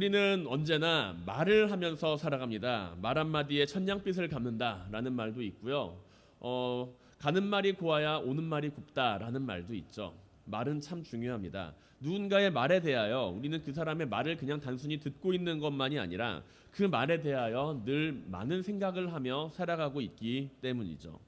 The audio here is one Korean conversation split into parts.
우리는 언제나 말을 하면서 살아갑니다. 말 한마디에 천냥빚을 갚는다라는 말도 있고요. 가는 말이 고와야 오는 말이 굽다라는 말도 있죠. 말은 참 중요합니다. 누군가의 말에 대하여 우리는 그 사람의 말을 그냥 단순히 듣고 있는 것만이 아니라 그 말에 대하여 늘 많은 생각을 하며 살아가고 있기 때문이죠.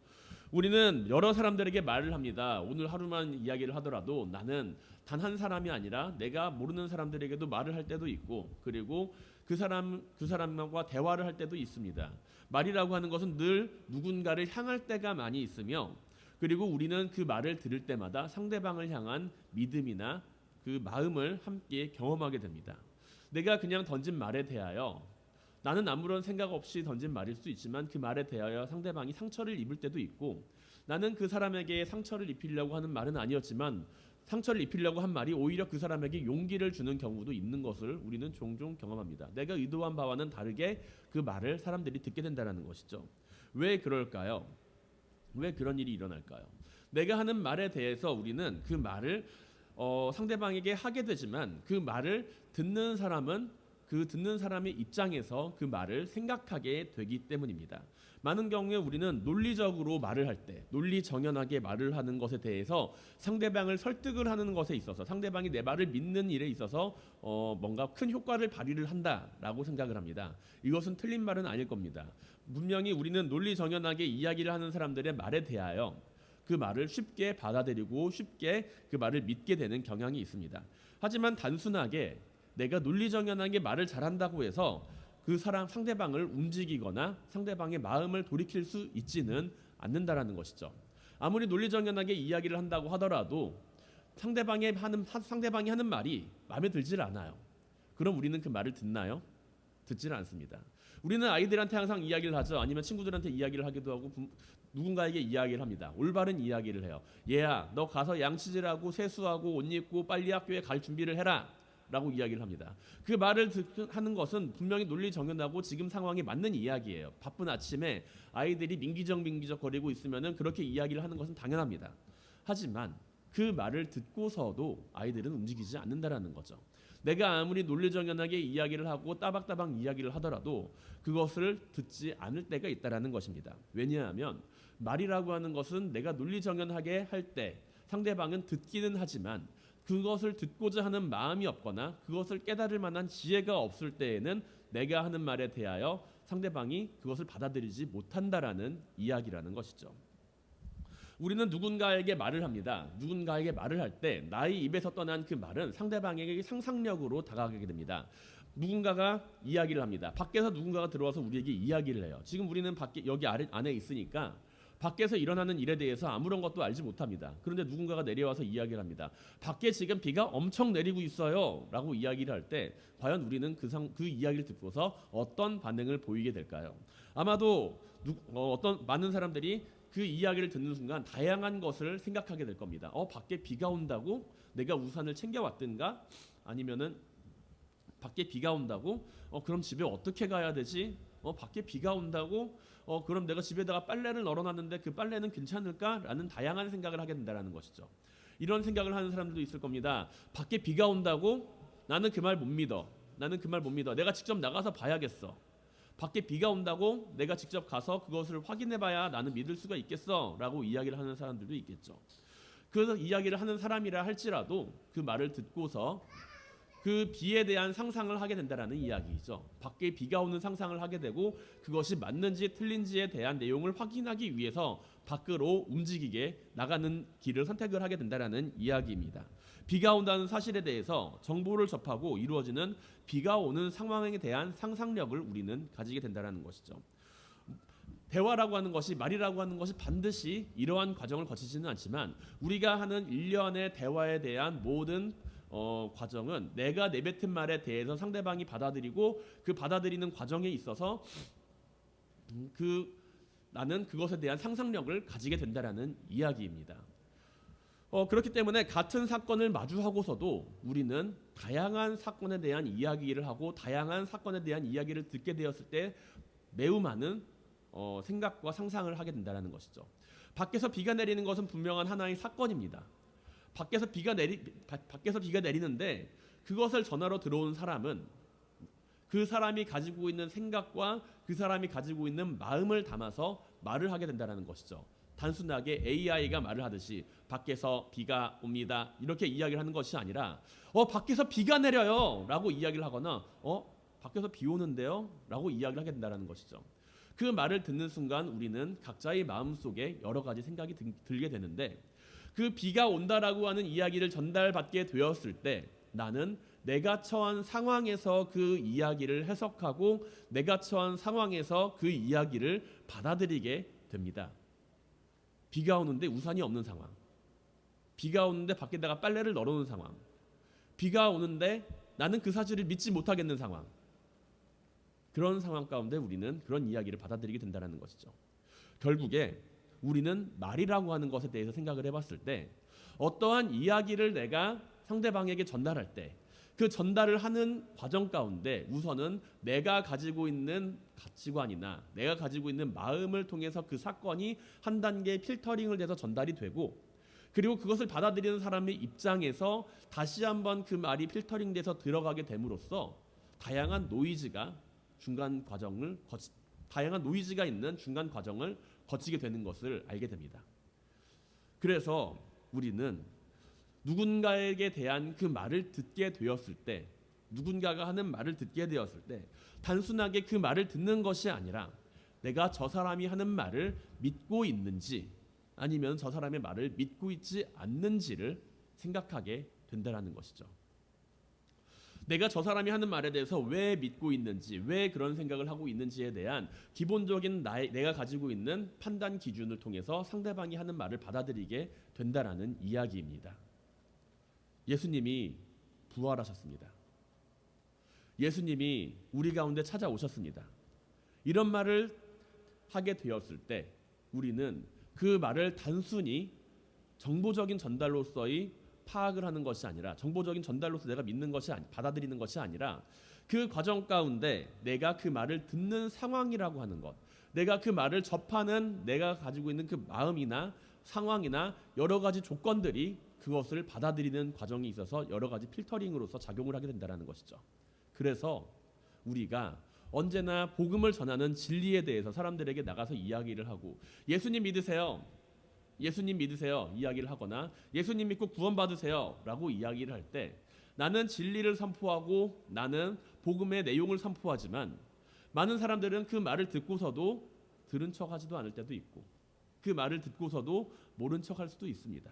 우리는 여러 사람들에게 말을 합니다. 오늘 하루만 이야기를 하더라도 나는 단 한 사람이 아니라 내가 모르는 사람들에게도 말을 할 때도 있고, 그리고 그 사람과 대화를 할 때도 있습니다. 말이라고 하는 것은 늘 누군가를 향할 때가 많이 있으며, 그리고 우리는 그 말을 들을 때마다 상대방을 향한 믿음이나 그 마음을 함께 경험하게 됩니다. 내가 그냥 던진 말에 대하여 나는 아무런 생각 없이 던진 말일 수 있지만 그 말에 대하여 상대방이 상처를 입을 때도 있고, 나는 그 사람에게 상처를 입히려고 하는 말은 아니었지만 상처를 입히려고 한 말이 오히려 그 사람에게 용기를 주는 경우도 있는 것을 우리는 종종 경험합니다. 내가 의도한 바와는 다르게 그 말을 사람들이 듣게 된다는 것이죠. 왜 그럴까요? 왜 그런 일이 일어날까요? 내가 하는 말에 대해서 우리는 그 말을 상대방에게 하게 되지만 그 말을 듣는 사람은 그 듣는 사람의 입장에서 그 말을 생각하게 되기 때문입니다. 많은 경우에 우리는 논리적으로 말을 할 때, 논리정연하게 말을 하는 것에 대해서 상대방을 설득을 하는 것에 있어서, 상대방이 내 말을 믿는 일에 있어서 뭔가 큰 효과를 발휘를 한다라고 생각을 합니다. 이것은 틀린 말은 아닐 겁니다. 분명히 우리는 논리정연하게 이야기를 하는 사람들의 말에 대하여 그 말을 쉽게 받아들이고 쉽게 그 말을 믿게 되는 경향이 있습니다. 하지만 단순하게 내가 논리정연하게 말을 잘한다고 해서 그 상대방을 움직이거나 상대방의 마음을 돌이킬 수 있지는 않는다라는 것이죠. 아무리 논리정연하게 이야기를 한다고 하더라도 상대방이 하는 말이 마음에 들질 않아요. 그럼 우리는 그 말을 듣나요? 듣지는 않습니다. 우리는 아이들한테 항상 이야기를 하죠. 아니면 친구들한테 이야기를 하기도 하고 누군가에게 이야기를 합니다. 올바른 이야기를 해요. 얘야, 너 가서 양치질하고 세수하고 옷 입고 빨리 학교에 갈 준비를 해라 라고 이야기를 합니다. 그 말을 하는 것은 분명히 논리정연하고 지금 상황에 맞는 이야기예요. 바쁜 아침에 아이들이 민기적 거리고 있으면 그렇게 이야기를 하는 것은 당연합니다. 하지만 그 말을 듣고서도 아이들은 움직이지 않는다라는 거죠. 내가 아무리 논리정연하게 이야기를 하고 따박따박 이야기를 하더라도 그것을 듣지 않을 때가 있다라는 것입니다. 왜냐하면 말이라고 하는 것은 내가 논리정연하게 할 때 상대방은 듣기는 하지만 그것을 듣고자 하는 마음이 없거나 그것을 깨달을 만한 지혜가 없을 때에는 내가 하는 말에 대하여 상대방이 그것을 받아들이지 못한다라는 이야기라는 것이죠. 우리는 누군가에게 말을 합니다. 누군가에게 말을 할 때 나의 입에서 떠난 그 말은 상대방에게 상상력으로 다가가게 됩니다. 누군가가 이야기를 합니다. 밖에서 누군가가 들어와서 우리에게 이야기를 해요. 지금 우리는 여기 안에 있으니까 밖에서 일어나는 일에 대해서 아무런 것도 알지 못합니다. 그런데 누군가가 내려와서 이야기를 합니다. 밖에 지금 비가 엄청 내리고 있어요 라고 이야기를 할 때 과연 우리는 그 이야기를 듣고서 어떤 반응을 보이게 될까요? 아마도 많은 사람들이 그 이야기를 듣는 순간 다양한 것을 생각하게 될 겁니다. 밖에 비가 온다고? 내가 우산을 챙겨왔든가? 아니면은 밖에 비가 온다고? 그럼 집에 어떻게 가야 되지? 밖에 비가 온다고? 그럼 내가 집에다가 빨래를 널어놨는데 그 빨래는 괜찮을까? 라는 다양한 생각을 하게 된다는 것이죠. 이런 생각을 하는 사람들도 있을 겁니다. 밖에 비가 온다고? 나는 그 말 못 믿어. 나는 그 말 못 믿어. 내가 직접 나가서 봐야겠어. 밖에 비가 온다고? 내가 직접 가서 그것을 확인해봐야 나는 믿을 수가 있겠어 라고 이야기를 하는 사람들도 있겠죠. 그래서 이야기를 하는 사람이라 할지라도 그 말을 듣고서 그 비에 대한 상상을 하게 된다라는 이야기죠. 밖에 비가 오는 상상을 하게 되고 그것이 맞는지 틀린지에 대한 내용을 확인하기 위해서 밖으로 움직이게 나가는 길을 선택을 하게 된다라는 이야기입니다. 비가 온다는 사실에 대해서 정보를 접하고 이루어지는 비가 오는 상황에 대한 상상력을 우리는 가지게 된다라는 것이죠. 대화라고 하는 것이, 말이라고 하는 것이 반드시 이러한 과정을 거치지는 않지만 우리가 하는 일련의 대화에 대한 모든 과정은 내가 내뱉은 말에 대해서 상대방이 받아들이고 그 받아들이는 과정에 있어서 나는 그것에 대한 상상력을 가지게 된다라는 이야기입니다. 그렇기 때문에 같은 사건을 마주하고서도 우리는 다양한 사건에 대한 이야기를 하고 다양한 사건에 대한 이야기를 듣게 되었을 때 매우 많은 생각과 상상을 하게 된다는 것이죠. 밖에서 비가 내리는 것은 분명한 하나의 사건입니다. 밖에서 비가 내리는데 그것을 전하러 들어온 사람은 그 사람이 가지고 있는 생각과 그 사람이 가지고 있는 마음을 담아서 말을 하게 된다는 것이죠. 단순하게 AI가 말을 하듯이 밖에서 비가 옵니다 이렇게 이야기를 하는 것이 아니라 밖에서 비가 내려요 라고 이야기를 하거나 밖에서 비 오는데요 라고 이야기를 하게 된다는 것이죠. 그 말을 듣는 순간 우리는 각자의 마음속에 여러 가지 생각이 들게 되는데, 그 비가 온다라고 하는 이야기를 전달받게 되었을 때 나는 내가 처한 상황에서 그 이야기를 해석하고 내가 처한 상황에서 그 이야기를 받아들이게 됩니다. 비가 오는데 우산이 없는 상황, 비가 오는데 밖에다가 빨래를 널어놓은 상황, 비가 오는데 나는 그 사실을 믿지 못하겠는 상황, 그런 상황 가운데 우리는 그런 이야기를 받아들이게 된다는 것이죠. 결국에 우리는 말이라고 하는 것에 대해서 생각을 해봤을 때 어떠한 이야기를 내가 상대방에게 전달할 때 그 전달을 하는 과정 가운데 우선은 내가 가지고 있는 가치관이나 내가 가지고 있는 마음을 통해서 그 사건이 한 단계 필터링을 돼서 전달이 되고, 그리고 그것을 받아들이는 사람의 입장에서 다시 한번 그 말이 필터링 돼서 들어가게 됨으로써 다양한 노이즈가 있는 중간 과정을 거치게 되는 것을 알게 됩니다. 그래서 우리는 누군가에게 대한 그 말을 듣게 되었을 때, 누군가가 하는 말을 듣게 되었을 때 단순하게 그 말을 듣는 것이 아니라 내가 저 사람이 하는 말을 믿고 있는지 아니면 저 사람의 말을 믿고 있지 않는지를 생각하게 된다는 것이죠. 내가 저 사람이 하는 말에 대해서 왜 믿고 있는지, 왜 그런 생각을 하고 있는지에 대한 기본적인 내가 가지고 있는 판단 기준을 통해서 상대방이 하는 말을 받아들이게 된다라는 이야기입니다. 예수님이 부활하셨습니다. 예수님이 우리 가운데 찾아오셨습니다. 이런 말을 하게 되었을 때 우리는 그 말을 단순히 정보적인 전달로서의 파악을 하는 것이 아니라, 정보적인 전달로서 내가 믿는 것이 받아들이는 것이 아니라 그 과정 가운데 내가 그 말을 듣는 상황이라고 하는 것, 내가 그 말을 접하는 내가 가지고 있는 그 마음이나 상황이나 여러 가지 조건들이 그것을 받아들이는 과정이 있어서 여러 가지 필터링으로서 작용을 하게 된다는 것이죠. 그래서 우리가 언제나 복음을 전하는 진리에 대해서 사람들에게 나가서 이야기를 하고 예수님 믿으세요, 예수님 믿으세요 이야기를 하거나 예수님 믿고 구원받으세요 라고 이야기를 할 때 나는 진리를 선포하고 나는 복음의 내용을 선포하지만 많은 사람들은 그 말을 듣고서도 들은 척하지도 않을 때도 있고 그 말을 듣고서도 모른 척할 수도 있습니다.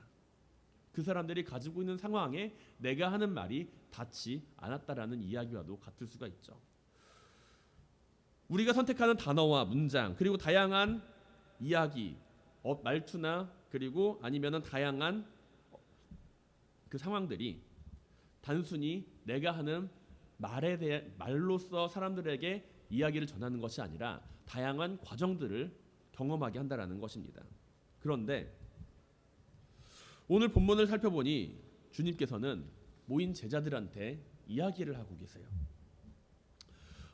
그 사람들이 가지고 있는 상황에 내가 하는 말이 닿지 않았다라는 이야기와도 같을 수가 있죠. 우리가 선택하는 단어와 문장 그리고 다양한 이야기, 말투나 그리고 아니면은 다양한 그 상황들이 단순히 내가 하는 말에 대해 말로써 사람들에게 이야기를 전하는 것이 아니라 다양한 과정들을 경험하게 한다라는 것입니다. 그런데 오늘 본문을 살펴보니 주님께서는 모인 제자들한테 이야기를 하고 계세요.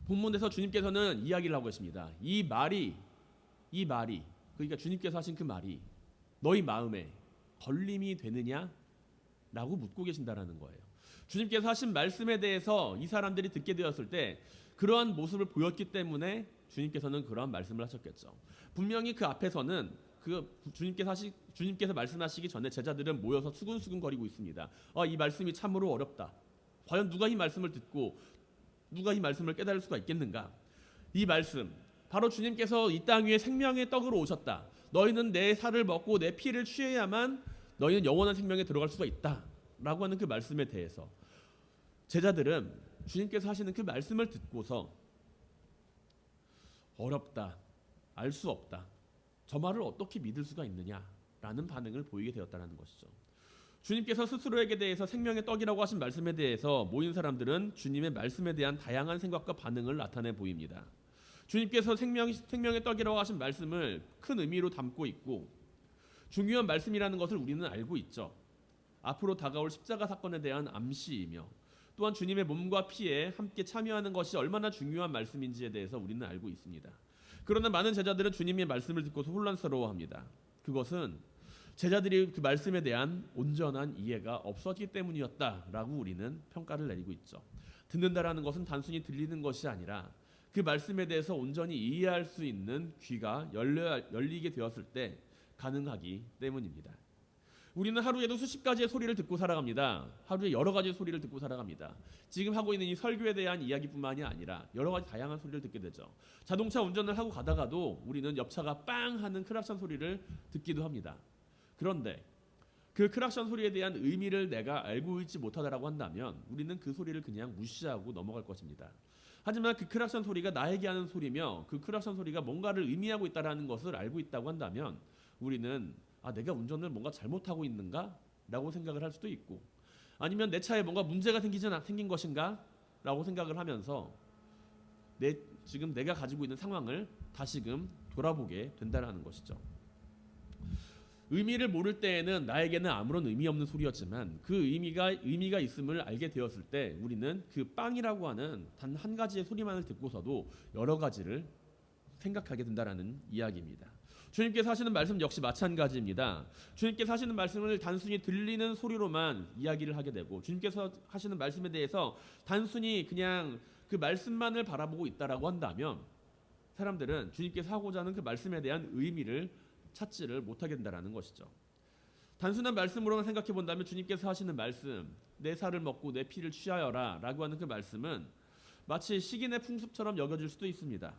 본문에서 주님께서는 이야기를 하고 계십니다. 이 말이 그러니까 주님께서 하신 그 말이 너희 마음에 걸림이 되느냐? 라고 묻고 계신다라는 거예요. 주님께서 하신 말씀에 대해서 이 사람들이 듣게 되었을 때 그러한 모습을 보였기 때문에 주님께서는 그러한 말씀을 하셨겠죠. 분명히 그 앞에서는 주님께서 말씀하시기 전에 제자들은 모여서 수근수근거리고 있습니다. 이 말씀이 참으로 어렵다. 과연 누가 이 말씀을 듣고 누가 이 말씀을 깨달을 수가 있겠는가? 이 말씀 바로 주님께서 이 땅 위에 생명의 떡으로 오셨다. 너희는 내 살을 먹고 내 피를 취해야만 너희는 영원한 생명에 들어갈 수가 있다 라고 하는 그 말씀에 대해서 제자들은 주님께서 하시는 그 말씀을 듣고서 어렵다, 알 수 없다, 저 말을 어떻게 믿을 수가 있느냐라는 반응을 보이게 되었다는 것이죠. 주님께서 스스로에게 대해서 생명의 떡이라고 하신 말씀에 대해서 모인 사람들은 주님의 말씀에 대한 다양한 생각과 반응을 나타내 보입니다. 주님께서 생명의 떡이라고 하신 말씀을 큰 의미로 담고 있고 중요한 말씀이라는 것을 우리는 알고 있죠. 앞으로 다가올 십자가 사건에 대한 암시이며 또한 주님의 몸과 피에 함께 참여하는 것이 얼마나 중요한 말씀인지에 대해서 우리는 알고 있습니다. 그러나 많은 제자들은 주님의 말씀을 듣고서 혼란스러워합니다. 그것은 제자들이 그 말씀에 대한 온전한 이해가 없었기 때문이었다라고 우리는 평가를 내리고 있죠. 듣는다라는 것은 단순히 들리는 것이 아니라 그 말씀에 대해서 온전히 이해할 수 있는 귀가 열리게 되었을 때 가능하기 때문입니다. 우리는 하루에도 수십 가지의 소리를 듣고 살아갑니다. 하루에 여러 가지 소리를 듣고 살아갑니다. 지금 하고 있는 이 설교에 대한 이야기뿐만이 아니라 여러 가지 다양한 소리를 듣게 되죠. 자동차 운전을 하고 가다가도 우리는 옆차가 빵 하는 크락션 소리를 듣기도 합니다. 그런데 그 크락션 소리에 대한 의미를 내가 알고 있지 못하다라고 한다면 우리는 그 소리를 그냥 무시하고 넘어갈 것입니다. 하지만 그 크락션 소리가 나에게 하는 소리며 그 크락션 소리가 뭔가를 의미하고 있다는 것을 알고 있다고 한다면 우리는 내가 운전을 뭔가 잘못하고 있는가? 라고 생각을 할 수도 있고, 아니면 내 차에 뭔가 문제가 생긴 것인가? 라고 생각을 하면서 지금 내가 가지고 있는 상황을 다시금 돌아보게 된다는 것이죠. 의미를 모를 때에는 나에게는 아무런 의미 없는 소리였지만 그 의미가 있음을 알게 되었을 때 우리는 그 빵이라고 하는 단 한 가지의 소리만을 듣고서도 여러 가지를 생각하게 된다는 이야기입니다. 주님께서 하시는 말씀 역시 마찬가지입니다. 주님께서 하시는 말씀을 단순히 들리는 소리로만 이야기를 하게 되고, 주님께서 하시는 말씀에 대해서 단순히 그냥 그 말씀만을 바라보고 있다라고 한다면 사람들은 주님께서 하고자 하는 그 말씀에 대한 의미를 찾지를 못하게 된다는 것이죠. 단순한 말씀으로만 생각해 본다면 주님께서 하시는 말씀, 내 살을 먹고 내 피를 취하여라 라고 하는 그 말씀은 마치 식인의 풍습처럼 여겨질 수도 있습니다.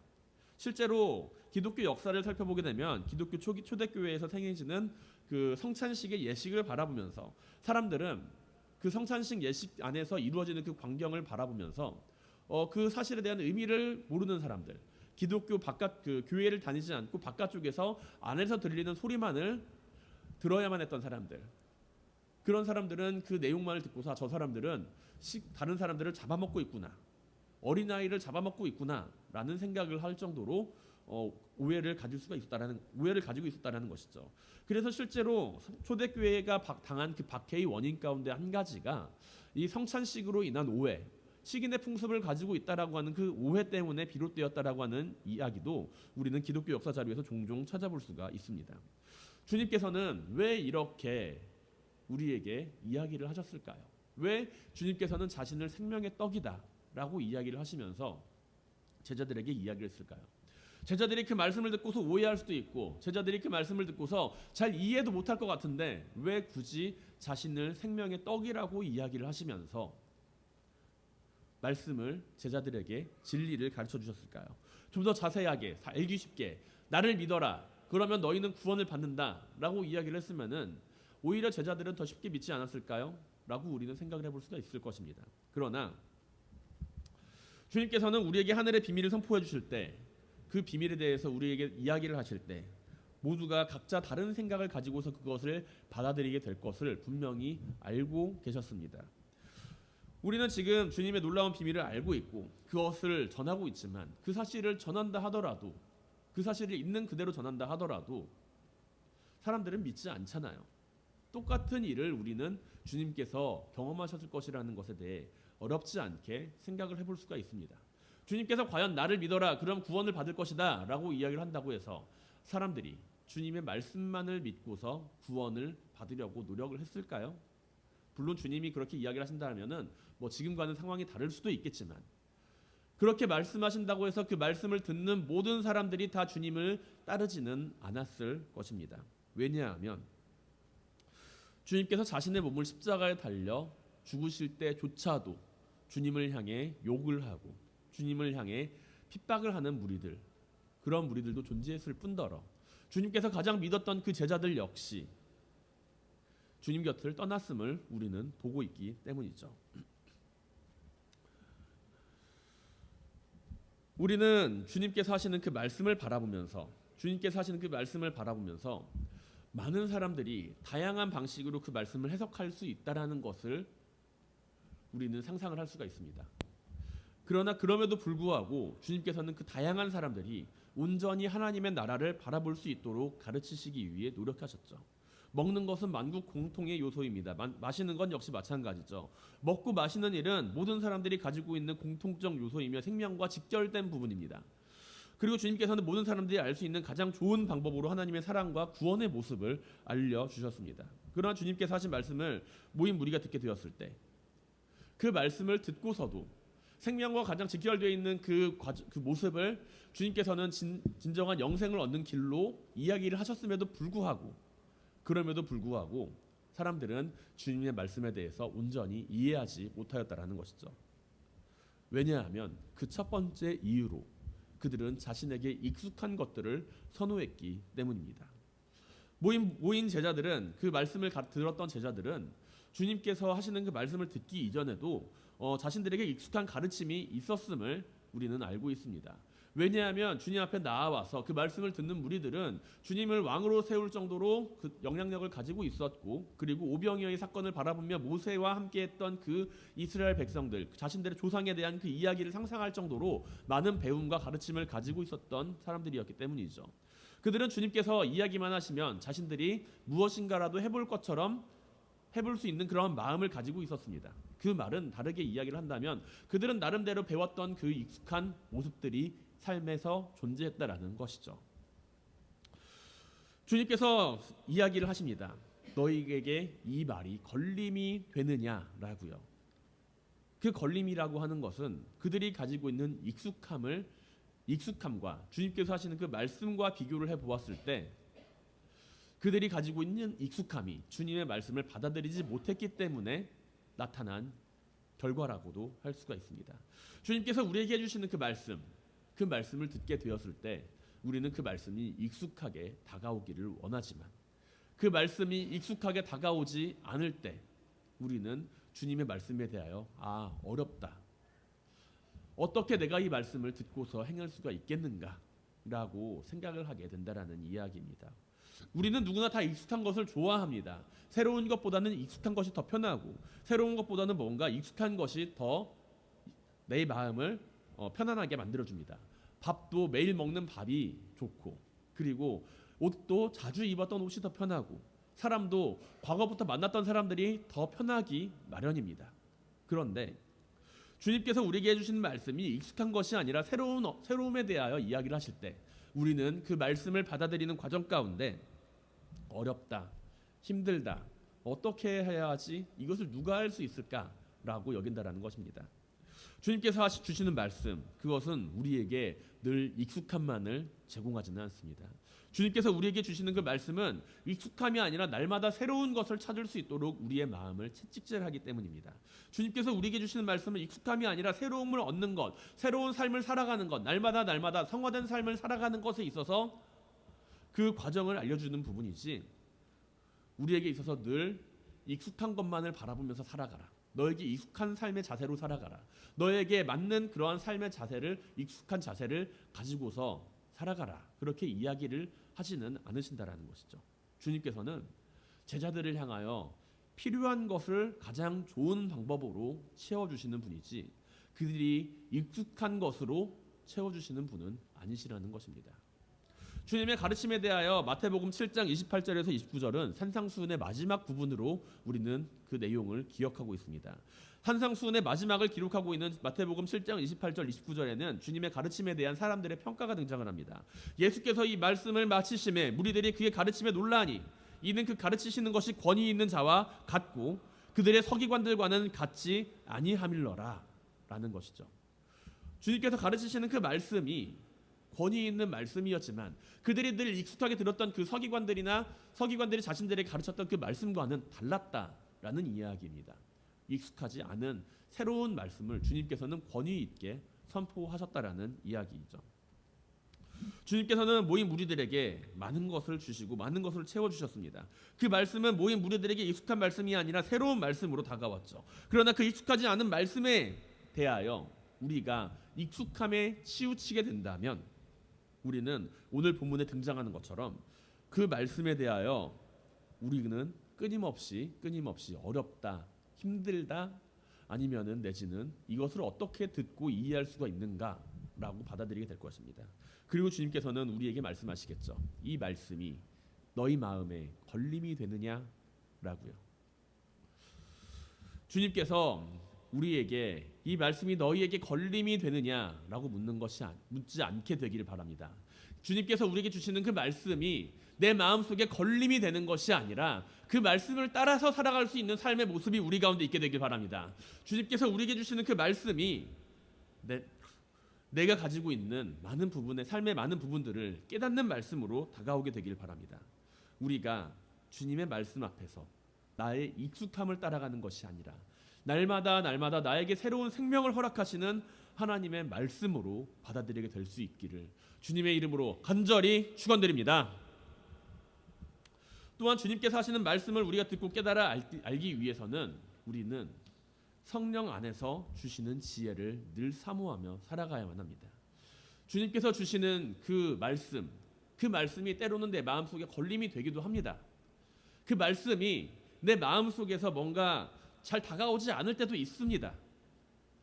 실제로 기독교 역사를 살펴보게 되면 기독교 초대교회에서 행해지는 그 성찬식의 예식을 바라보면서 사람들은 그 성찬식 예식 안에서 이루어지는 그 광경을 바라보면서 그 사실에 대한 의미를 모르는 사람들, 기독교 바깥 그 교회를 다니지 않고 바깥쪽에서 안에서 들리는 소리만을 들어야만 했던 사람들, 그런 사람들은 그 내용만을 듣고서 저 사람들은 다른 사람들을 잡아먹고 있구나, 어린아이를 잡아먹고 있구나라는 생각을 할 정도로 오해를 가지고 있었다라는 것이죠. 그래서 실제로 초대교회가 당한 그 박해의 원인 가운데 한 가지가 이 성찬식으로 인한 오해, 식인의 풍습을 가지고 있다라고 하는 그 오해 때문에 비롯되었다라고 하는 이야기도 우리는 기독교 역사 자료에서 종종 찾아볼 수가 있습니다. 주님께서는 왜 이렇게 우리에게 이야기를 하셨을까요? 왜 주님께서는 자신을 생명의 떡이다 라고 이야기를 하시면서 제자들에게 이야기를 했을까요? 제자들이 그 말씀을 듣고서 오해할 수도 있고, 제자들이 그 말씀을 듣고서 잘 이해도 못할 것 같은데 왜 굳이 자신을 생명의 떡이라고 이야기를 하시면서 말씀을 제자들에게 진리를 가르쳐 주셨을까요? 좀 더 자세하게 알기 쉽게 나를 믿어라, 그러면 너희는 구원을 받는다 라고 이야기를 했으면은 오히려 제자들은 더 쉽게 믿지 않았을까요? 라고 우리는 생각을 해볼 수가 있을 것입니다. 그러나 주님께서는 우리에게 하늘의 비밀을 선포해 주실 때, 그 비밀에 대해서 우리에게 이야기를 하실 때 모두가 각자 다른 생각을 가지고서 그것을 받아들이게 될 것을 분명히 알고 계셨습니다. 우리는 지금 주님의 놀라운 비밀을 알고 있고 그것을 전하고 있지만 그 사실을 전한다 하더라도, 그 사실을 있는 그대로 전한다 하더라도 사람들은 믿지 않잖아요. 똑같은 일을 우리는 주님께서 경험하셨을 것이라는 것에 대해 어렵지 않게 생각을 해볼 수가 있습니다. 주님께서 과연 나를 믿어라, 그럼 구원을 받을 것이다 라고 이야기를 한다고 해서 사람들이 주님의 말씀만을 믿고서 구원을 받으려고 노력을 했을까요? 물론 주님이 그렇게 이야기를 하신다면은 지금과는 상황이 다를 수도 있겠지만, 그렇게 말씀하신다고 해서 그 말씀을 듣는 모든 사람들이 다 주님을 따르지는 않았을 것입니다. 왜냐하면 주님께서 자신의 몸을 십자가에 달려 죽으실 때조차도 주님을 향해 욕을 하고 주님을 향해 핍박을 하는 무리들, 그런 무리들도 존재했을 뿐더러 주님께서 가장 믿었던 그 제자들 역시 주님 곁을 떠났음을 우리는 보고 있기 때문이죠. 우리는 주님께서 하시는 그 말씀을 바라보면서 많은 사람들이 다양한 방식으로 그 말씀을 해석할 수 있다라는 것을 우리는 상상을 할 수가 있습니다. 그러나 그럼에도 불구하고 주님께서는 그 다양한 사람들이 온전히 하나님의 나라를 바라볼 수 있도록 가르치시기 위해 노력하셨죠. 먹는 것은 만국 공통의 요소입니다. 마시는 건 역시 마찬가지죠. 먹고 마시는 일은 모든 사람들이 가지고 있는 공통적 요소이며 생명과 직결된 부분입니다. 그리고 주님께서는 모든 사람들이 알 수 있는 가장 좋은 방법으로 하나님의 사랑과 구원의 모습을 알려주셨습니다. 그러나 주님께서 하신 말씀을 모인 무리가 듣게 되었을 때, 그 말씀을 듣고서도 생명과 가장 직결되어 있는 그 모습을 주님께서는 진정한 영생을 얻는 길로 이야기를 하셨음에도 불구하고 사람들은 주님의 말씀에 대해서 온전히 이해하지 못하였다라는 것이죠. 왜냐하면 그 첫 번째 이유로 그들은 자신에게 익숙한 것들을 선호했기 때문입니다. 모인 제자들은 그 말씀을 들었던 제자들은 주님께서 하시는 그 말씀을 듣기 이전에도 자신들에게 익숙한 가르침이 있었음을 우리는 알고 있습니다. 왜냐하면 주님 앞에 나와서 그 말씀을 듣는 무리들은 주님을 왕으로 세울 정도로 그 영향력을 가지고 있었고, 그리고 오병이어의 사건을 바라보며 모세와 함께했던 그 이스라엘 백성들, 자신들의 조상에 대한 그 이야기를 상상할 정도로 많은 배움과 가르침을 가지고 있었던 사람들이었기 때문이죠. 그들은 주님께서 이야기만 하시면 자신들이 무엇인가라도 해볼 것처럼 해볼 수 있는 그런 마음을 가지고 있었습니다. 그 말은 다르게 이야기를 한다면 그들은 나름대로 배웠던 그 익숙한 모습들이 삶에서 존재했다라는 것이죠. 주님께서 이야기를 하십니다. 너희에게 이 말이 걸림이 되느냐라고요. 그 걸림이라고 하는 것은 그들이 가지고 있는 익숙함과 주님께서 하시는 그 말씀과 비교를 해보았을 때 그들이 가지고 있는 익숙함이 주님의 말씀을 받아들이지 못했기 때문에 나타난 결과라고도 할 수가 있습니다. 주님께서 우리에게 해주시는 그 말씀을 듣게 되었을 때 우리는 그 말씀이 익숙하게 다가오기를 원하지만 그 말씀이 익숙하게 다가오지 않을 때 우리는 주님의 말씀에 대하여 어렵다. 어떻게 내가 이 말씀을 듣고서 행할 수가 있겠는가라고 생각을 하게 된다라는 이야기입니다. 우리는 누구나 다 익숙한 것을 좋아합니다. 새로운 것보다는 익숙한 것이 더 편하고 새로운 것보다는 뭔가 익숙한 것이 더 내 마음을 편안하게 만들어줍니다. 밥도 매일 먹는 밥이 좋고, 그리고 옷도 자주 입었던 옷이 더 편하고, 사람도 과거부터 만났던 사람들이 더 편하기 마련입니다. 그런데 주님께서 우리에게 해주시는 말씀이 익숙한 것이 아니라 새로움에 대하여 이야기를 하실 때 우리는 그 말씀을 받아들이는 과정 가운데 어렵다, 힘들다, 어떻게 해야 하지, 이것을 누가 할 수 있을까라고 여긴다라는 것입니다. 주님께서 주시는 말씀, 그것은 우리에게 늘 익숙함만을 제공하지는 않습니다. 주님께서 우리에게 주시는 그 말씀은 익숙함이 아니라 날마다 새로운 것을 찾을 수 있도록 우리의 마음을 채찍질하기 때문입니다. 주님께서 우리에게 주시는 말씀은 익숙함이 아니라 새로움을 얻는 것, 새로운 삶을 살아가는 것, 날마다 성화된 삶을 살아가는 것에 있어서 그 과정을 알려주는 부분이지, 우리에게 있어서 늘 익숙한 것만을 바라보면서 살아가라, 너에게 익숙한 삶의 자세로 살아가라, 너에게 맞는 그러한 삶의 자세를, 익숙한 자세를 가지고서 살아가라, 그렇게 이야기를 하지는 않으신다라는 것이죠. 주님께서는 제자들을 향하여 필요한 것을 가장 좋은 방법으로 채워주시는 분이지 그들이 익숙한 것으로 채워주시는 분은 아니시라는 것입니다. 주님의 가르침에 대하여 마태복음 7장 28절에서 29절은 산상수훈의 마지막 부분으로 우리는 그 내용을 기억하고 있습니다. 산상수훈의 마지막을 기록하고 있는 마태복음 7장 28절 29절에는 주님의 가르침에 대한 사람들의 평가가 등장을 합니다. 예수께서 이 말씀을 마치심에 무리들이 그의 가르침에 놀라니 이는 그 가르치시는 것이 권위 있는 자와 같고 그들의 서기관들과는 같지 아니함일러라 라는 것이죠. 주님께서 가르치시는 그 말씀이 권위 있는 말씀이었지만 그들이 늘 익숙하게 들었던 그 서기관들이 자신들에게 가르쳤던 그 말씀과는 달랐다라는 이야기입니다. 익숙하지 않은 새로운 말씀을 주님께서는 권위 있게 선포하셨다라는 이야기이죠. 주님께서는 모인 무리들에게 많은 것을 주시고 많은 것을 채워주셨습니다. 그 말씀은 모인 무리들에게 익숙한 말씀이 아니라 새로운 말씀으로 다가왔죠. 그러나 그 익숙하지 않은 말씀에 대하여 우리가 익숙함에 치우치게 된다면 우리는 오늘 본문에 등장하는 것처럼 그 말씀에 대하여 우리는 끊임없이 어렵다, 힘들다, 아니면은 내지는 이것을 어떻게 듣고 이해할 수가 있는가라고 받아들이게 될 것입니다. 그리고 주님께서는 우리에게 말씀하시겠죠. 이 말씀이 너희 마음에 걸림이 되느냐라고요. 주님께서 우리에게 이 말씀이 너희에게 걸림이 되느냐라고 묻지 않게 되기를 바랍니다. 주님께서 우리에게 주시는 그 말씀이 내 마음속에 걸림이 되는 것이 아니라 그 말씀을 따라서 살아갈 수 있는 삶의 모습이 우리 가운데 있게 되길 바랍니다. 주님께서 우리에게 주시는 그 말씀이 내가 가지고 있는 많은 부분의 삶의 많은 부분들을 깨닫는 말씀으로 다가오게 되길 바랍니다. 우리가 주님의 말씀 앞에서 나의 익숙함을 따라가는 것이 아니라 날마다 나에게 새로운 생명을 허락하시는 하나님의 말씀으로 받아들이게 될 수 있기를 주님의 이름으로 간절히 축원드립니다. 또한 주님께서 하시는 말씀을 우리가 듣고 깨달아 알기 위해서는 우리는 성령 안에서 주시는 지혜를 늘 사모하며 살아가야만 합니다. 주님께서 주시는 그 말씀이 때로는 내 마음속에 걸림이 되기도 합니다. 그 말씀이 내 마음속에서 뭔가 잘 다가오지 않을 때도 있습니다.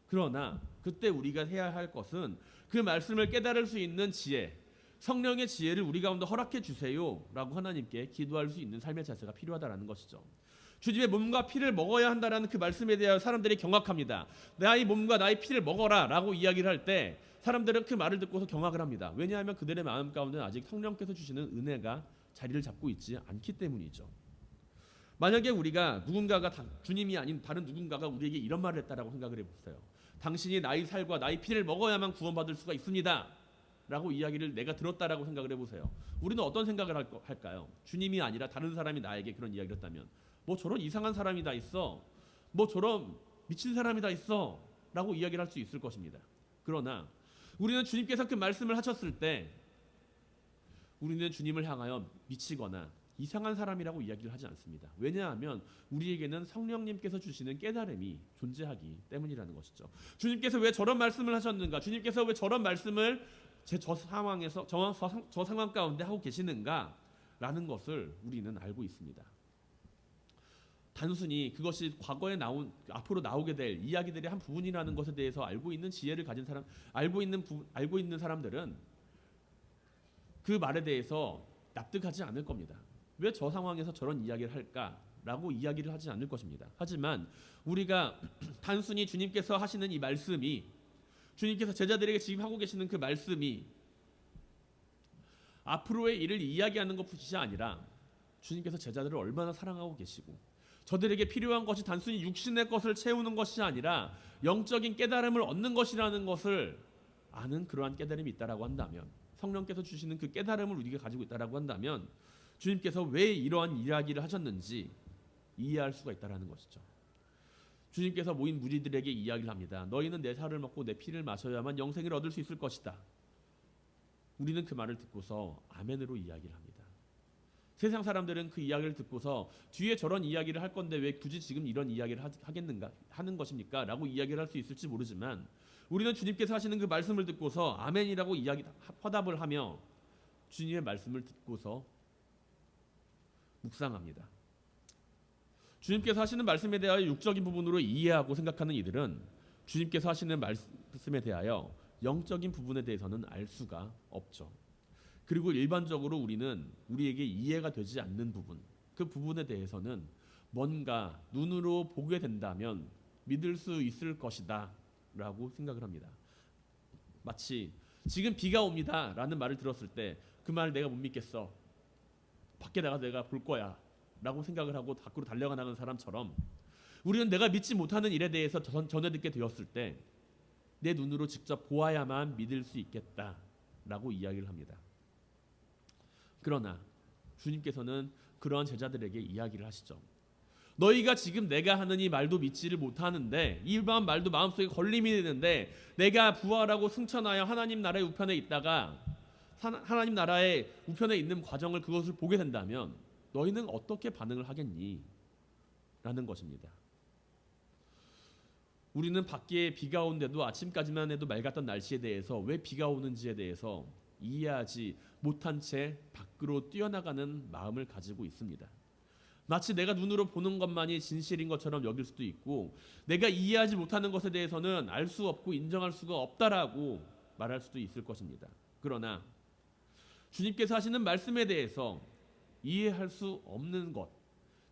그러나 그때 우리가 해야 할 것은 그 말씀을 깨달을 수 있는 지혜, 성령의 지혜를 우리 가운데 허락해 주세요 라고 하나님께 기도할 수 있는 삶의 자세가 필요하다는 것이죠. 주님의 몸과 피를 먹어야 한다는 그 말씀에 대하여 사람들이 경악합니다. 나의 몸과 나의 피를 먹어라 라고 이야기를 할 때 사람들은 그 말을 듣고서 경악을 합니다. 왜냐하면 그들의 마음 가운데는 아직 성령께서 주시는 은혜가 자리를 잡고 있지 않기 때문이죠. 만약에 우리가 누군가가 주님이 아닌 다른 누군가가 우리에게 이런 말을 했다라고 생각을 해보세요. 당신이 나의 살과 나의 피를 먹어야만 구원받을 수가 있습니다 라고 이야기를 내가 들었다라고 생각을 해보세요. 우리는 어떤 생각을 할까요? 주님이 아니라 다른 사람이 나에게 그런 이야기를 했다면 뭐 저런 이상한 사람이 다 있어, 뭐 저런 미친 사람이 다 있어 라고 이야기를 할 수 있을 것입니다. 그러나 우리는 주님께서 그 말씀을 하셨을 때 우리는 주님을 향하여 미치거나 이상한 사람이라고 이야기를 하지 않습니다. 왜냐하면 우리에게는 성령님께서 주시는 깨달음이 존재하기 때문이라는 것이죠. 주님께서 왜 저런 말씀을 하셨는가? 주님께서 왜 저런 말씀을 저 상황 가운데 하고 계시는가? 라는 것을 우리는 알고 있습니다. 단순히 그것이 과거에 앞으로 나오게 될 이야기들의 한 부분이라는 것에 대해서 알고 있는 지혜를 가진 사람, 알고 있는 사람들은 그 말에 대해서 납득하지 않을 겁니다. 왜 저 상황에서 저런 이야기를 할까라고 이야기를 하지 않을 것입니다. 하지만 우리가 단순히 주님께서 하시는 이 말씀이, 주님께서 제자들에게 지금 하고 계시는 그 말씀이 앞으로의 일을 이야기하는 것뿐이 아니라 주님께서 제자들을 얼마나 사랑하고 계시고 저들에게 필요한 것이 단순히 육신의 것을 채우는 것이 아니라 영적인 깨달음을 얻는 것이라는 것을 아는 그러한 깨달음이 있다라고 한다면, 성령께서 주시는 그 깨달음을 우리가 가지고 있다라고 한다면 주님께서 왜 이러한 이야기를 하셨는지 이해할 수가 있다라는 것이죠. 주님께서 모인 무리들에게 이야기를 합니다. 너희는 내 살을 먹고 내 피를 마셔야만 영생을 얻을 수 있을 것이다. 우리는 그 말을 듣고서 아멘으로 이야기를 합니다. 세상 사람들은 그 이야기를 듣고서 뒤에 저런 이야기를 할 건데 왜 굳이 지금 이런 이야기를 하는 것입니까? 라고 이야기를 할 수 있을지 모르지만 우리는 주님께서 하시는 그 말씀을 듣고서 아멘이라고 화답을 하며 주님의 말씀을 듣고서 묵상합니다. 주님께서 하시는 말씀에 대하여 육적인 부분으로 이해하고 생각하는 이들은 주님께서 하시는 말씀에 대하여 영적인 부분에 대해서는 알 수가 없죠. 그리고 일반적으로 우리는 우리에게 이해가 되지 않는 부분, 그 부분에 대해서는 뭔가 눈으로 보게 된다면 믿을 수 있을 것이다 라고 생각을 합니다. 마치 지금 비가 옵니다 라는 말을 들었을 때 그 말을 내가 못 믿겠어, 밖에 나가서 내가 볼 거야 라고 생각을 하고 밖으로 달려가 나가는 사람처럼 우리는 내가 믿지 못하는 일에 대해서 전해 듣게 되었을 때 내 눈으로 직접 보아야만 믿을 수 있겠다 라고 이야기를 합니다. 그러나 주님께서는 그러한 제자들에게 이야기를 하시죠. 너희가 지금 내가 하는 이 말도 믿지를 못하는데, 이 말도 마음속에 걸림이 되는데, 내가 부활하고 승천하여 하나님 나라의 우편에 있다가 하나님 나라의 우편에 있는 과정을 그것을 보게 된다면 너희는 어떻게 반응을 하겠니? 라는 것입니다. 우리는 밖에 비가 오는데도 아침까지만 해도 맑았던 날씨에 대해서 왜 비가 오는지에 대해서 이해하지 못한 채 밖으로 뛰어나가는 마음을 가지고 있습니다. 마치 내가 눈으로 보는 것만이 진실인 것처럼 여길 수도 있고, 내가 이해하지 못하는 것에 대해서는 알 수 없고 인정할 수가 없다라고 말할 수도 있을 것입니다. 그러나 주님께서 하시는 말씀에 대해서 이해할 수 없는 것,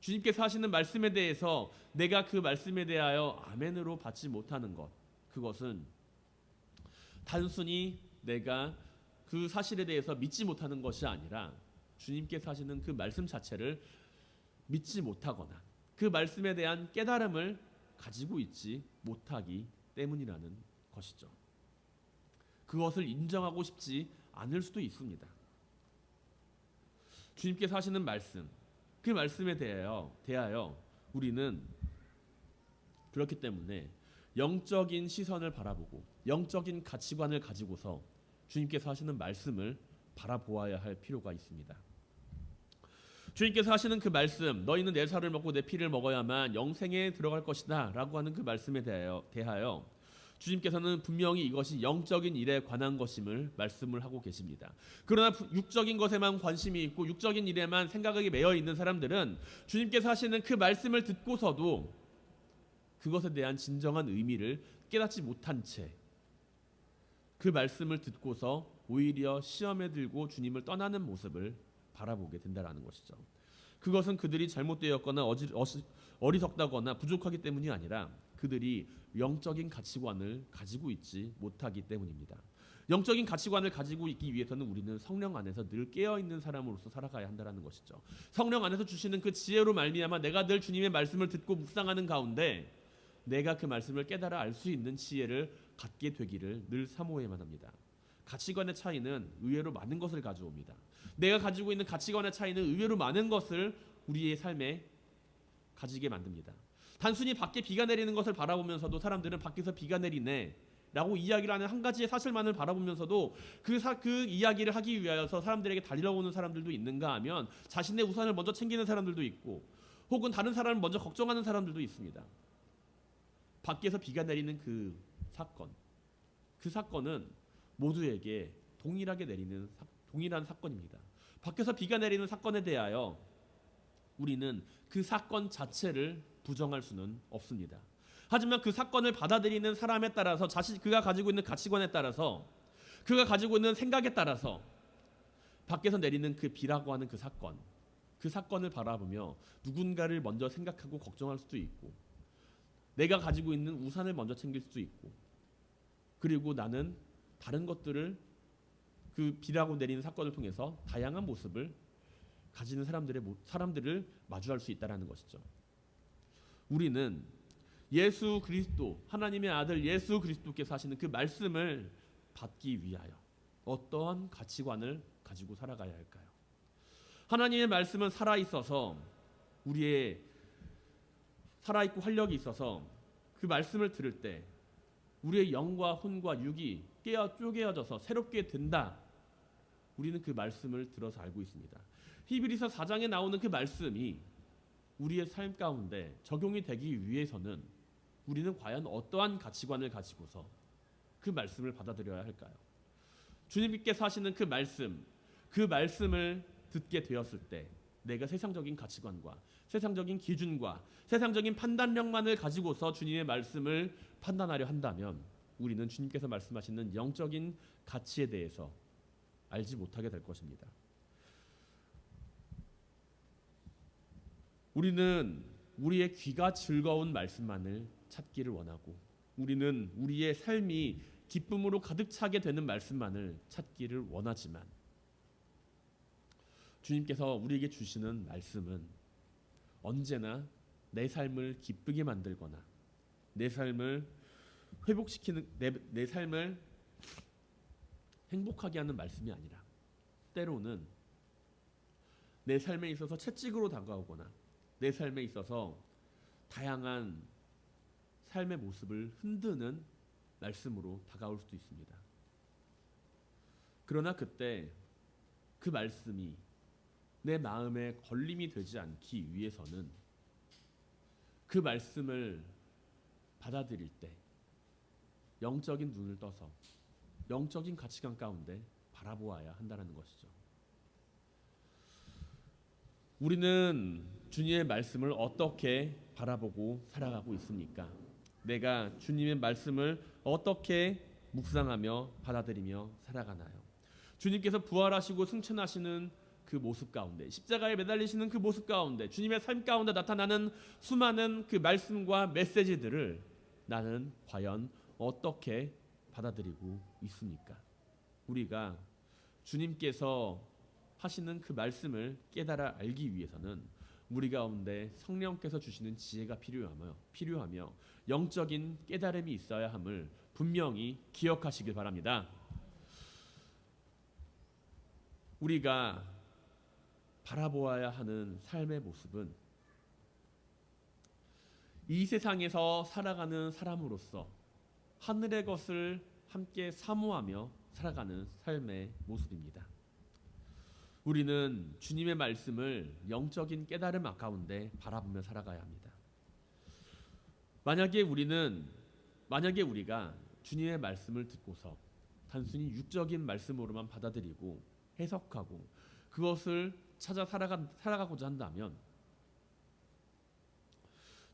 주님께서 하시는 말씀에 대해서 내가 그 말씀에 대하여 아멘으로 받지 못하는 것, 그것은 단순히 내가 그 사실에 대해서 믿지 못하는 것이 아니라 주님께서 하시는 그 말씀 자체를 믿지 못하거나 그 말씀에 대한 깨달음을 가지고 있지 못하기 때문이라는 것이죠. 그것을 인정하고 싶지 않을 수도 있습니다. 주님께서 하시는 말씀, 그 말씀에 대하여 우리는 그렇기 때문에 영적인 시선을 바라보고 영적인 가치관을 가지고서 주님께서 하시는 말씀을 바라보아야 할 필요가 있습니다. 주님께서 하시는 그 말씀, 너희는 내 살을 먹고 내 피를 먹어야만 영생에 들어갈 것이다 라고 하는 그 말씀에 대하여 주님께서는 분명히 이것이 영적인 일에 관한 것임을 말씀을 하고 계십니다. 그러나 육적인 것에만 관심이 있고 육적인 일에만 생각이 매여 있는 사람들은 주님께서 하시는 그 말씀을 듣고서도 그것에 대한 진정한 의미를 깨닫지 못한 채 그 말씀을 듣고서 오히려 시험에 들고 주님을 떠나는 모습을 바라보게 된다는 것이죠. 그것은 그들이 잘못되었거나 어리석다거나 부족하기 때문이 아니라 그들이 영적인 가치관을 가지고 있지 못하기 때문입니다. 영적인 가치관을 가지고 있기 위해서는 우리는 성령 안에서 늘 깨어있는 사람으로서 살아가야 한다는 것이죠. 성령 안에서 주시는 그 지혜로 말미암아 내가 늘 주님의 말씀을 듣고 묵상하는 가운데 내가 그 말씀을 깨달아 알 수 있는 지혜를 갖게 되기를 늘 사모해야만 합니다. 가치관의 차이는 의외로 많은 것을 가져옵니다. 내가 가지고 있는 가치관의 차이는 의외로 많은 것을 우리의 삶에 가지게 만듭니다. 단순히 밖에 비가 내리는 것을 바라보면서도 사람들은 밖에서 비가 내리네 라고 이야기를 하는 한 가지의 사실만을 바라보면서도 그 이야기를 하기 위하여서 사람들에게 달려오는 사람들도 있는가 하면 자신의 우산을 먼저 챙기는 사람들도 있고 혹은 다른 사람을 먼저 걱정하는 사람들도 있습니다. 밖에서 비가 내리는 그 사건은 모두에게 동일한 사건입니다. 밖에서 비가 내리는 사건에 대하여 우리는 그 사건 자체를 부정할 수는 없습니다. 하지만 그 사건을 받아들이는 사람에 따라서 그가 가지고 있는 가치관에 따라서 그가 가지고 있는 생각에 따라서 밖에서 내리는 그 비라고 하는 그 사건을 바라보며 누군가를 먼저 생각하고 걱정할 수도 있고 내가 가지고 있는 우산을 먼저 챙길 수도 있고 그리고 나는 다른 것들을 그 비라고 내리는 사건을 통해서 다양한 모습을 가지는 사람들을 마주할 수 있다는 것이죠. 우리는 예수 그리스도, 하나님의 아들 예수 그리스도께서 하시는 그 말씀을 받기 위하여 어떠한 가치관을 가지고 살아가야 할까요? 하나님의 말씀은 살아있어서 우리의 살아있고 활력이 있어서 그 말씀을 들을 때 우리의 영과 혼과 육이 쪼개어져서 새롭게 된다. 우리는 그 말씀을 들어서 알고 있습니다. 히브리서 4장에 나오는 그 말씀이 우리의 삶 가운데 적용이 되기 위해서는 우리는 과연 어떠한 가치관을 가지고서 그 말씀을 받아들여야 할까요? 주님께서 하시는 그 말씀을 듣게 되었을 때 내가 세상적인 가치관과 세상적인 기준과 세상적인 판단력만을 가지고서 주님의 말씀을 판단하려 한다면 우리는 주님께서 말씀하시는 영적인 가치에 대해서 알지 못하게 될 것입니다. 우리는 우리의 귀가 즐거운 말씀만을 찾기를 원하고 우리는 우리의 삶이 기쁨으로 가득 차게 되는 말씀만을 찾기를 원하지만 주님께서 우리에게 주시는 말씀은 언제나 내 삶을 기쁘게 만들거나 내 삶을 회복시키는 내 삶을 행복하게 하는 말씀이 아니라 때로는 내 삶에 있어서 채찍으로 다가오거나 내 삶에 있어서 다양한 삶의 모습을 흔드는 말씀으로 다가올 수도 있습니다. 그러나 그때 그 말씀이 내 마음에 걸림이 되지 않기 위해서는 그 말씀을 받아들일 때 영적인 눈을 떠서 영적인 가치관 가운데 바라보아야 한다는 것이죠. 우리는 주님의 말씀을 어떻게 바라보고 살아가고 있습니까? 내가 주님의 말씀을 어떻게 묵상하며 받아들이며 살아가나요? 주님께서 부활하시고 승천하시는 그 모습 가운데 십자가에 매달리시는 그 모습 가운데 주님의 삶 가운데 나타나는 수많은 그 말씀과 메시지들을 나는 과연 어떻게 받아들이고 있습니까? 우리가 주님께서 하시는 그 말씀을 깨달아 알기 위해서는 우리 가운데 성령께서 주시는 지혜가 필요하며 영적인 깨달음이 있어야 함을 분명히 기억하시길 바랍니다. 우리가 바라보아야 하는 삶의 모습은 이 세상에서 살아가는 사람으로서 하늘의 것을 함께 사모하며 살아가는 삶의 모습입니다. 우리는 주님의 말씀을 영적인 깨달음 가운데 바라보며 살아가야 합니다. 만약에 우리가 주님의 말씀을 듣고서 단순히 육적인 말씀으로만 받아들이고 해석하고 그것을 찾아 살아가고자 한다면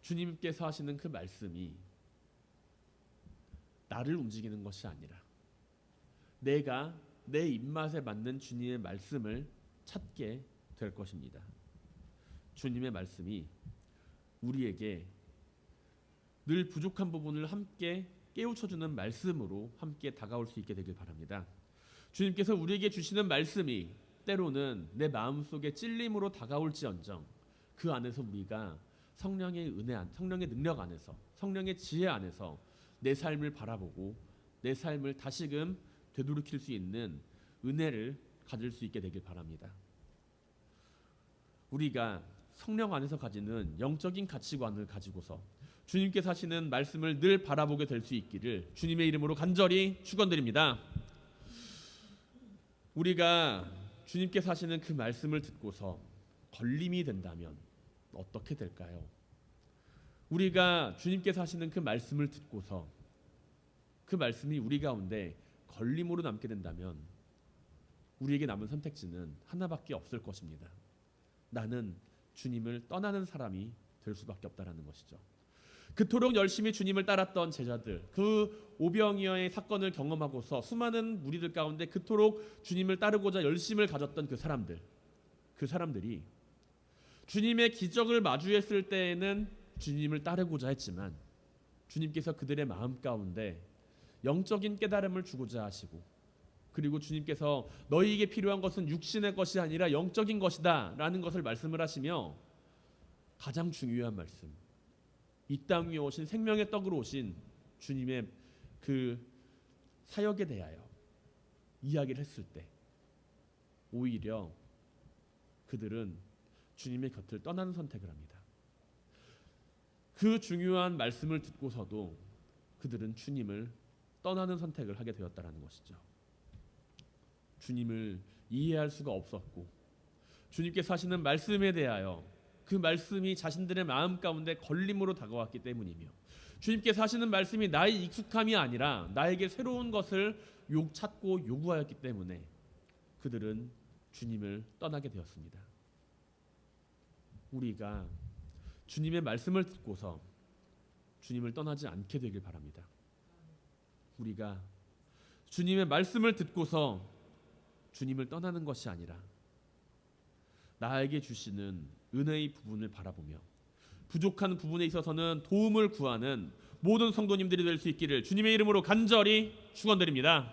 주님께서 하시는 그 말씀이 나를 움직이는 것이 아니라 내가 내 입맛에 맞는 주님의 말씀을 찾게 될 것입니다. 주님의 말씀이 우리에게 늘 부족한 부분을 함께 깨우쳐주는 말씀으로 함께 다가올 수 있게 되길 바랍니다. 주님께서 우리에게 주시는 말씀이 때로는 내 마음속에 찔림으로 다가올지언정 그 안에서 우리가 성령의 은혜 성령의 능력 안에서 성령의 지혜 안에서 내 삶을 바라보고 내 삶을 다시금 되돌이킬 수 있는 은혜를 가질 수 있게 되길 바랍니다. 우리가 성령 안에서 가지는 영적인 가치관을 가지고서 주님께서 하시는 말씀을 늘 바라보게 될 수 있기를 주님의 이름으로 간절히 축원드립니다. 우리가 주님께서 하시는 그 말씀을 듣고서 걸림이 된다면 어떻게 될까요? 우리가 주님께서 하시는 그 말씀을 듣고서 그 말씀이 우리 가운데 걸림으로 남게 된다면 우리에게 남은 선택지는 하나밖에 없을 것입니다. 나는 주님을 떠나는 사람이 될 수밖에 없다라는 것이죠. 그토록 열심히 주님을 따랐던 제자들, 그 오병이어의 사건을 경험하고서 수많은 무리들 가운데 그토록 주님을 따르고자 열심을 가졌던 그 사람들이 주님의 기적을 마주했을 때에는 주님을 따르고자 했지만 주님께서 그들의 마음 가운데 영적인 깨달음을 주고자 하시고 그리고 주님께서 너희에게 필요한 것은 육신의 것이 아니라 영적인 것이다 라는 것을 말씀을 하시며 가장 중요한 말씀, 이 땅 위에 오신 생명의 떡으로 오신 주님의 그 사역에 대하여 이야기를 했을 때 오히려 그들은 주님의 곁을 떠나는 선택을 합니다. 그 중요한 말씀을 듣고서도 그들은 주님을 떠나는 선택을 하게 되었다라는 것이죠. 주님을 이해할 수가 없었고 주님께서 하시는 말씀에 대하여 그 말씀이 자신들의 마음 가운데 걸림으로 다가왔기 때문이며 주님께서 하시는 말씀이 나의 익숙함이 아니라 나에게 새로운 것을 찾고 요구하였기 때문에 그들은 주님을 떠나게 되었습니다. 우리가 주님의 말씀을 듣고서 주님을 떠나지 않게 되길 바랍니다. 우리가 주님의 말씀을 듣고서 주님을 떠나는 것이 아니라 나에게 주시는 은혜의 부분을 바라보며 부족한 부분에 있어서는 도움을 구하는 모든 성도님들이 될 수 있기를 주님의 이름으로 간절히 축원드립니다.